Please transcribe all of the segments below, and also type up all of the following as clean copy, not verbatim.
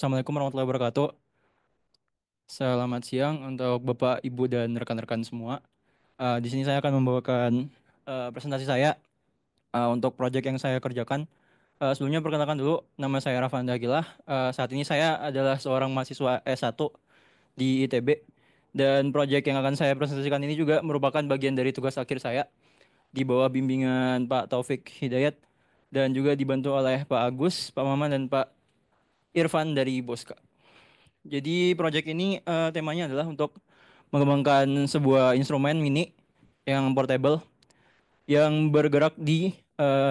Assalamualaikum warahmatullahi wabarakatuh. Selamat siang untuk Bapak, Ibu, dan rekan-rekan semua. Di sini saya akan membawakan presentasi saya untuk proyek yang saya kerjakan. Sebelumnya perkenalkan dulu, nama saya Rafan Dagilah. Saat ini saya adalah seorang mahasiswa S1 di ITB. Dan proyek yang akan saya presentasikan ini juga merupakan bagian dari tugas akhir saya di bawah bimbingan Pak Taufik Hidayat dan juga dibantu oleh Pak Agus, Pak Maman, dan Pak Irfan dari Boska. Jadi project ini temanya adalah untuk mengembangkan sebuah instrumen mini yang portable yang bergerak di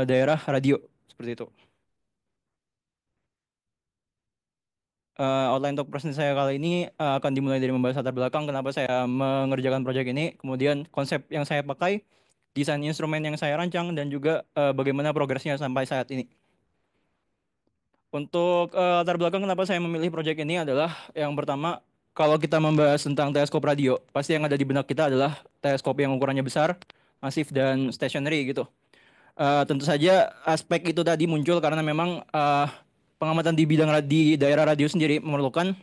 daerah radio seperti itu. Outline untuk presentasi saya kali ini akan dimulai dari membahas latar belakang kenapa saya mengerjakan project ini, kemudian konsep yang saya pakai, desain instrumen yang saya rancang, dan juga bagaimana progresnya sampai saat ini. Untuk latar belakang kenapa saya memilih proyek ini adalah yang pertama, kalau kita membahas tentang teleskop radio, pasti yang ada di benak kita adalah teleskop yang ukurannya besar, masif, dan stationary gitu. Tentu saja aspek itu tadi muncul karena memang pengamatan di bidang di daerah radio sendiri memerlukan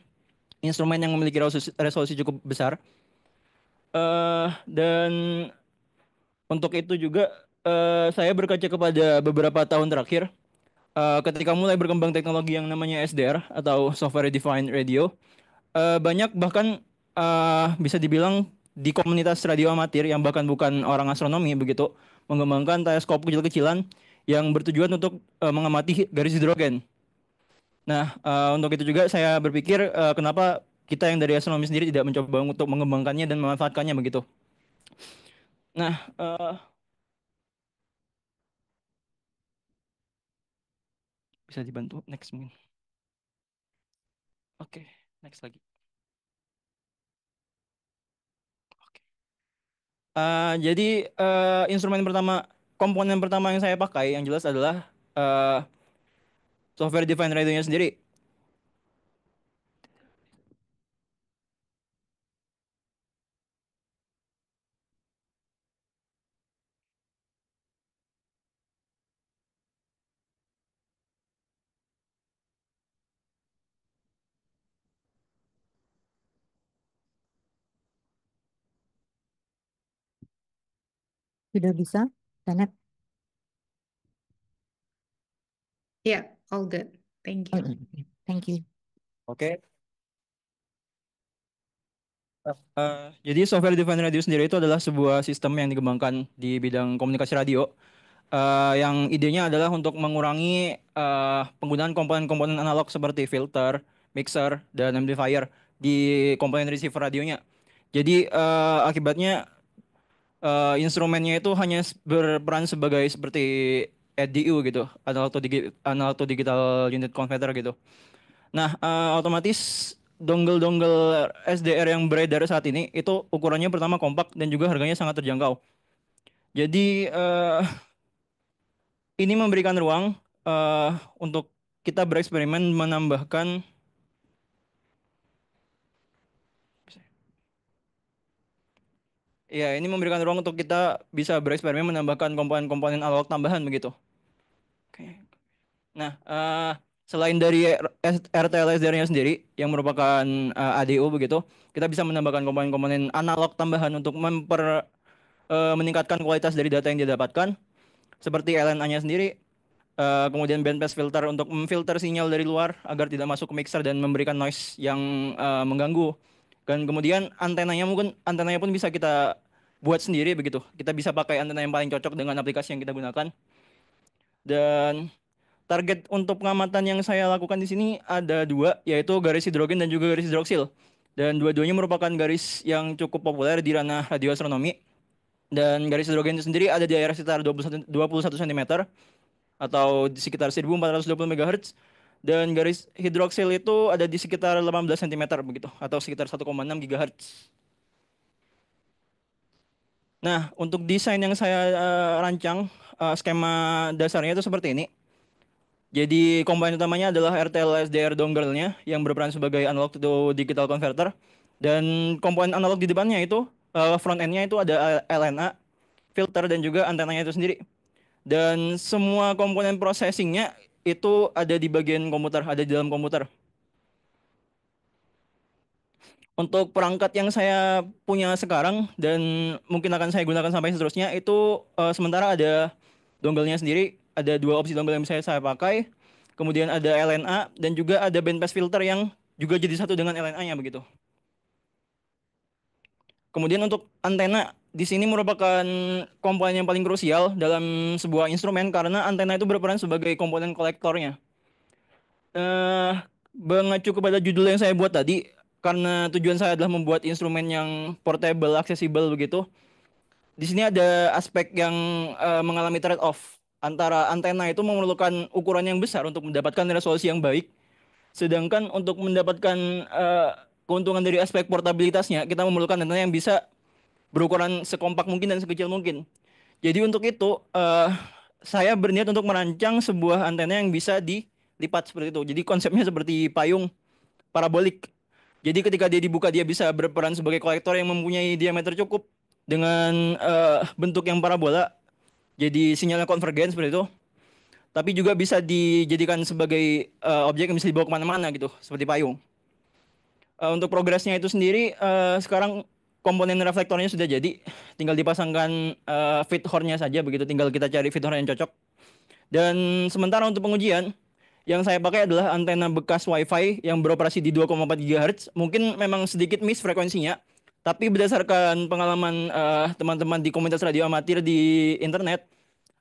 instrumen yang memiliki resolusi cukup besar. Dan untuk itu juga saya berkaca kepada beberapa tahun terakhir ketika mulai berkembang teknologi yang namanya SDR atau Software Defined Radio, banyak bahkan bisa dibilang di komunitas radio amatir yang bahkan bukan orang astronomi begitu mengembangkan teleskop kecil-kecilan yang bertujuan untuk mengamati garis hidrogen. Nah, untuk itu juga saya berpikir kenapa kita yang dari astronomi sendiri tidak mencoba untuk mengembangkannya dan memanfaatkannya begitu. Nah, bisa dibantu next mungkin. Oke, next lagi. Oke. Jadi instrumen pertama, komponen pertama yang saya pakai yang jelas adalah software defined radionya sendiri. Sudah bisa? Tanet? Yeah, all good. Thank Oh, you. iya. Thank you. Oke. Jadi software defined radio sendiri itu adalah sebuah sistem yang dikembangkan di bidang komunikasi radio, yang idenya adalah untuk mengurangi penggunaan komponen-komponen analog seperti filter, mixer, dan amplifier di komponen receiver radionya. Jadi akibatnya instrumennya itu hanya berperan sebagai seperti EDU gitu, analog to digital unit converter gitu. Nah, otomatis dongle-dongle SDR yang beredar saat ini itu ukurannya pertama kompak dan juga harganya sangat terjangkau. Jadi ini memberikan ruang untuk kita bereksperimen menambahkan, ya ini memberikan ruang untuk kita bisa bereksperimen menambahkan komponen-komponen analog tambahan begitu. Oke. Nah, selain dari RTL SDR-nya sendiri yang merupakan ADO begitu, kita bisa menambahkan komponen-komponen analog tambahan untuk meningkatkan kualitas dari data yang didapatkan, seperti LNA-nya sendiri, kemudian bandpass filter untuk memfilter sinyal dari luar agar tidak masuk ke mixer dan memberikan noise yang mengganggu. Dan kemudian antenanya pun bisa kita buat sendiri begitu. Kita bisa pakai antena yang paling cocok dengan aplikasi yang kita gunakan. Dan target untuk pengamatan yang saya lakukan di sini ada dua, yaitu garis hidrogen dan juga garis hidroksil. Dan dua-duanya merupakan garis yang cukup populer di ranah radioastronomi. Dan garis hidrogen itu sendiri ada di area sekitar 21 cm atau di sekitar 1420 MHz. Dan garis hidroksil itu ada di sekitar 18 cm begitu atau sekitar 1,6 GHz. Nah, untuk desain yang saya rancang, skema dasarnya itu seperti ini. Jadi komponen utamanya adalah RTL SDR dongle-nya yang berperan sebagai analog to digital converter, dan komponen analog di depannya itu front end-nya itu ada LNA, filter, dan juga antenanya itu sendiri. Dan semua komponen processing-nya itu ada di bagian komputer, ada di dalam komputer. Untuk perangkat yang saya punya sekarang dan mungkin akan saya gunakan sampai seterusnya itu sementara ada dongle-nya sendiri, ada dua opsi dongle yang bisa saya pakai. Kemudian ada LNA dan juga ada bandpass filter yang juga jadi satu dengan LNA-nya begitu. Kemudian untuk antena di sini merupakan komponen yang paling krusial dalam sebuah instrumen karena antena itu berperan sebagai komponen kolektornya. eh Mengacu kepada judul yang saya buat tadi, karena tujuan saya adalah membuat instrumen yang portable, accessible begitu. Di sini ada aspek yang mengalami trade-off antara antena itu memerlukan ukuran yang besar untuk mendapatkan resolusi yang baik, sedangkan untuk mendapatkan keuntungan dari aspek portabilitasnya, kita memerlukan antena yang bisa berukuran sekompak mungkin dan sekecil mungkin. Jadi untuk itu saya berniat untuk merancang sebuah antena yang bisa dilipat seperti itu. Jadi konsepnya seperti payung parabolik. Jadi ketika dia dibuka dia bisa berperan sebagai kolektor yang mempunyai diameter cukup dengan bentuk yang parabola. Jadi sinyalnya konvergen seperti itu. Tapi juga bisa dijadikan sebagai objek yang bisa dibawa kemana-mana gitu, seperti payung. Untuk progresnya itu sendiri, sekarang komponen reflektornya sudah jadi, tinggal dipasangkan feed horn-nya saja begitu, tinggal kita cari feed horn yang cocok. Dan sementara untuk pengujian, yang saya pakai adalah antena bekas WiFi yang beroperasi di 2,4 GHz. Mungkin memang sedikit miss frekuensinya, tapi berdasarkan pengalaman teman-teman di komunitas radio amatir di internet,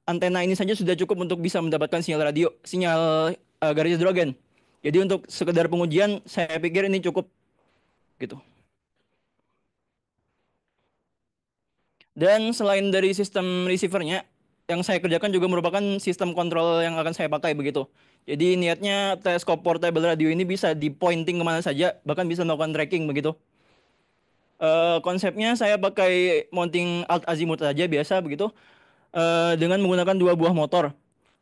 antena ini saja sudah cukup untuk bisa mendapatkan sinyal radio, sinyal garis hidrogen. Jadi untuk sekedar pengujian, saya pikir ini cukup gitu. Dan selain dari sistem receivernya, yang saya kerjakan juga merupakan sistem kontrol yang akan saya pakai begitu. Jadi niatnya teleskop portable radio ini bisa di pointing kemana saja, bahkan bisa melakukan tracking begitu. Konsepnya saya pakai mounting alt azimuth saja biasa begitu, dengan menggunakan dua buah motor.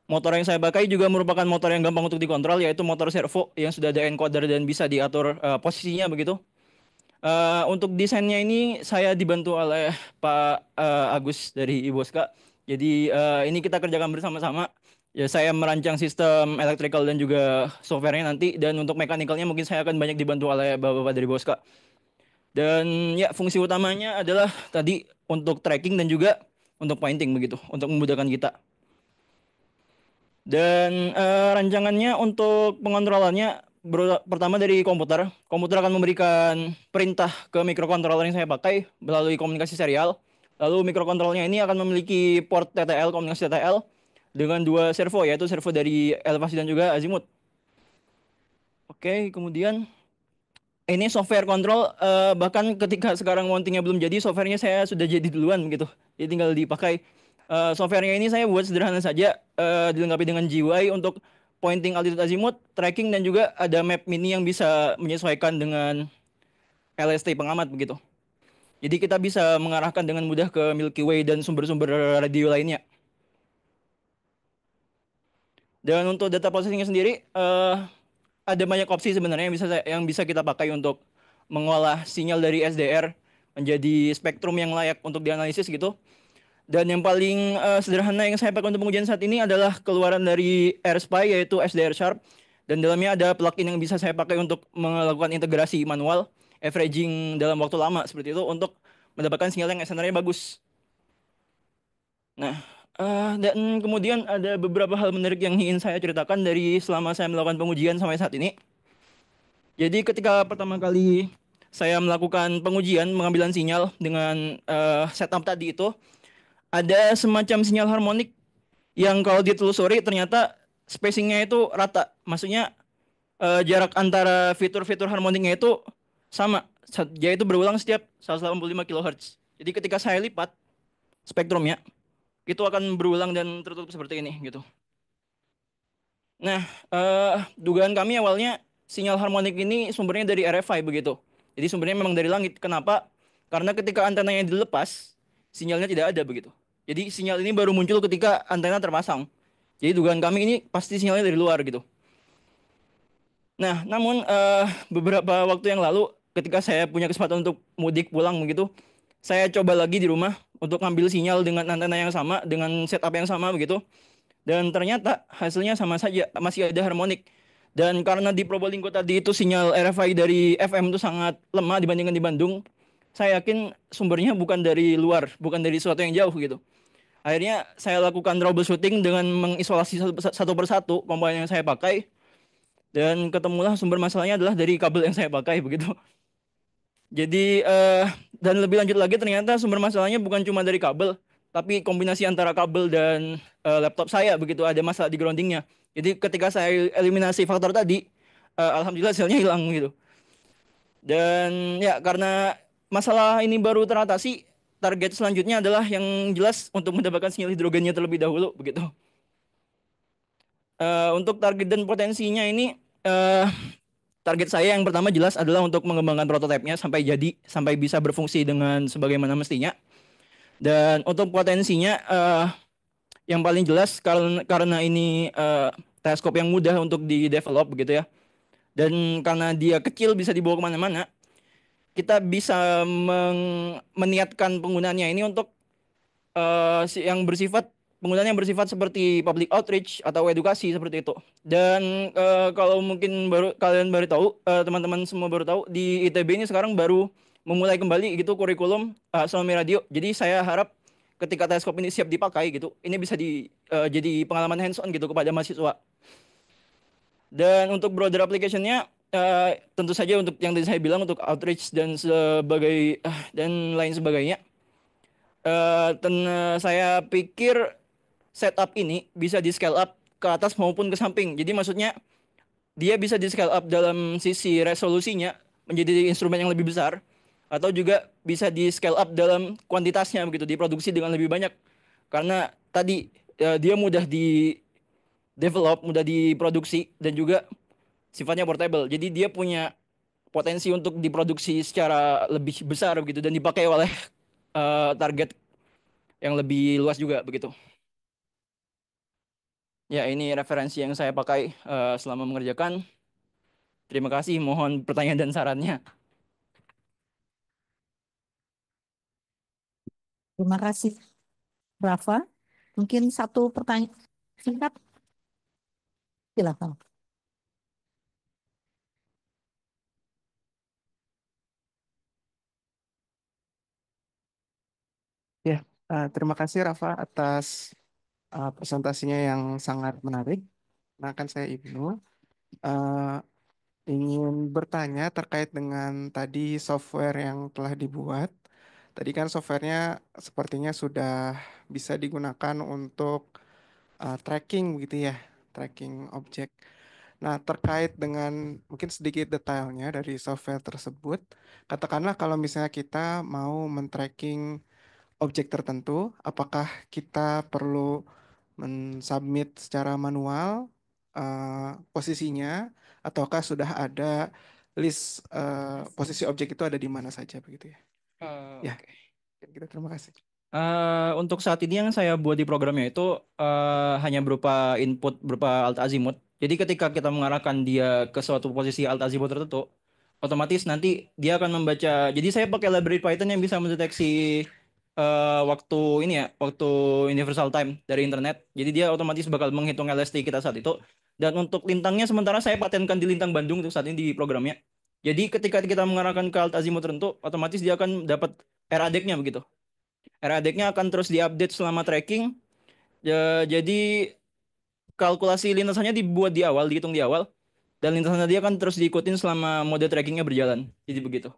Motor yang saya pakai juga merupakan motor yang gampang untuk dikontrol, yaitu motor servo yang sudah ada encoder dan bisa diatur posisinya begitu. Untuk desainnya ini saya dibantu oleh Pak Agus dari Iboska. Jadi ini kita kerjakan bersama-sama. Ya, saya merancang sistem electrical dan juga softwarenya nanti. Dan untuk mechanical-nya mungkin saya akan banyak dibantu oleh bapak-bapak dari Boska. Dan ya fungsi utamanya adalah tadi untuk tracking dan juga untuk pointing begitu, untuk memudahkan kita. Dan rancangannya untuk pengontrolannya pertama dari komputer. Komputer akan memberikan perintah ke microcontroller yang saya pakai melalui komunikasi serial. Lalu microcontrollernya ini akan memiliki port TTL, komunikasi TTL dengan dua servo, yaitu servo dari elevasi dan juga azimuth. Oke, kemudian ini software control, bahkan ketika sekarang mountingnya belum jadi, softwarenya saya sudah jadi duluan gitu. Jadi tinggal dipakai. Softwarenya ini saya buat sederhana saja, dilengkapi dengan GUI untuk pointing altitude azimuth, tracking, dan juga ada map mini yang bisa menyesuaikan dengan LST pengamat begitu. Jadi kita bisa mengarahkan dengan mudah ke Milky Way dan sumber-sumber radio lainnya. Dan untuk data processingnya sendiri, ada banyak opsi sebenarnya yang bisa kita pakai untuk mengolah sinyal dari SDR menjadi spektrum yang layak untuk dianalisis gitu. Dan yang paling sederhana yang saya pakai untuk pengujian saat ini adalah keluaran dari AirSpy, yaitu SDR Sharp. Dan dalamnya ada plugin yang bisa saya pakai untuk melakukan integrasi manual, averaging dalam waktu lama seperti itu untuk mendapatkan sinyal yang SNR-nya bagus. Nah, dan kemudian ada beberapa hal menarik yang ingin saya ceritakan dari selama saya melakukan pengujian sampai saat ini. Jadi ketika pertama kali saya melakukan pengujian pengambilan sinyal dengan setup tadi itu, ada semacam sinyal harmonik yang kalau ditelusuri ternyata spacingnya itu rata. Maksudnya jarak antara fitur-fitur harmoniknya itu sama, yaitu berulang setiap 185 kHz. Jadi ketika saya lipat spektrumnya, itu akan berulang dan tertutup seperti ini gitu. Nah, dugaan kami awalnya sinyal harmonik ini sumbernya dari RFI begitu. Jadi sumbernya memang dari langit. Kenapa? Karena ketika antenanya dilepas, sinyalnya tidak ada begitu. Jadi sinyal ini baru muncul ketika antena terpasang. Jadi dugaan kami ini pasti sinyalnya dari luar gitu. Nah, namun beberapa waktu yang lalu ketika saya punya kesempatan untuk mudik pulang begitu, saya coba lagi di rumah untuk ngambil sinyal dengan antena yang sama, dengan setup yang sama begitu. Dan ternyata hasilnya sama saja, masih ada harmonik. Dan karena di Probolinggo tadi itu sinyal RFI dari FM itu sangat lemah dibandingkan di Bandung, saya yakin sumbernya bukan dari luar, bukan dari sesuatu yang jauh gitu. Akhirnya saya lakukan troubleshooting dengan mengisolasi satu persatu komponen yang saya pakai dan ketemulah sumber masalahnya adalah dari kabel yang saya pakai begitu. Jadi dan lebih lanjut lagi ternyata sumber masalahnya bukan cuma dari kabel, tapi kombinasi antara kabel dan laptop saya begitu ada masalah di groundingnya. Jadi ketika saya eliminasi faktor tadi, alhamdulillah hasilnya hilang gitu. Dan ya karena masalah ini baru teratasi, target selanjutnya adalah yang jelas untuk mendapatkan sinyal hidrogennya terlebih dahulu begitu. Untuk target dan potensinya ini target saya yang pertama jelas adalah untuk mengembangkan prototipenya sampai jadi sampai bisa berfungsi dengan sebagaimana mestinya. Dan untuk potensinya yang paling jelas karena ini teleskop yang mudah untuk di develop begitu ya. Dan karena dia kecil bisa dibawa kemana-mana, kita bisa meniatkan penggunaannya ini untuk yang bersifat penggunaan yang bersifat seperti public outreach atau edukasi seperti itu. Dan kalau mungkin kalian baru tahu, teman-teman semua baru tahu di ITB ini sekarang baru memulai kembali gitu kurikulum astronomi radio. Jadi saya harap ketika teleskop ini siap dipakai gitu, ini bisa jadi pengalaman hands on gitu kepada mahasiswa. Dan untuk broader application-nya tentu saja untuk yang tadi saya bilang untuk outreach dan dan lain sebagainya. Saya pikir setup ini bisa di scale up ke atas maupun ke samping. Jadi maksudnya dia bisa di scale up dalam sisi resolusinya menjadi instrumen yang lebih besar atau juga bisa di scale up dalam kuantitasnya begitu diproduksi dengan lebih banyak. Karena tadi dia mudah di develop, mudah diproduksi dan juga sifatnya portable. Jadi dia punya potensi untuk diproduksi secara lebih besar begitu dan dipakai oleh target yang lebih luas juga begitu. Ya, ini referensi yang saya pakai selama mengerjakan. Terima kasih, mohon pertanyaan dan sarannya. Terima kasih, Rafa. Mungkin satu pertanyaan singkat, silakan. Ya, terima kasih Rafa atas presentasinya yang sangat menarik. Nah, kan saya Ibnu eh, ingin bertanya terkait dengan tadi software yang telah dibuat. Tadi kan softwarenya sepertinya sudah bisa digunakan untuk tracking gitu ya, tracking objek. Nah, terkait dengan mungkin sedikit detailnya dari software tersebut, katakanlah kalau misalnya kita mau men-tracking objek tertentu, apakah kita perlu mensubmit secara manual posisinya, ataukah sudah ada list posisi objek itu ada di mana saja begitu ya? Ya, Oke. kita terima kasih. Untuk saat ini yang saya buat di programnya itu hanya berupa input berupa alt azimut. Jadi ketika kita mengarahkan dia ke suatu posisi alt azimut tertentu, otomatis nanti dia akan membaca. Jadi saya pakai library Python yang bisa mendeteksi waktu ini ya, waktu universal time dari internet. Jadi dia otomatis bakal menghitung LST kita saat itu. Dan untuk lintangnya sementara saya patenkan di Lintang Bandung untuk saat ini di programnya. Jadi ketika kita mengarahkan ke alt azimut tertentu, otomatis dia akan dapat RADEC-nya begitu. RADEC-nya akan terus diupdate selama tracking. Jadi kalkulasi lintasannya dibuat di awal, dihitung di awal, dan lintasannya dia akan terus diikutin selama mode trackingnya berjalan. Jadi begitu.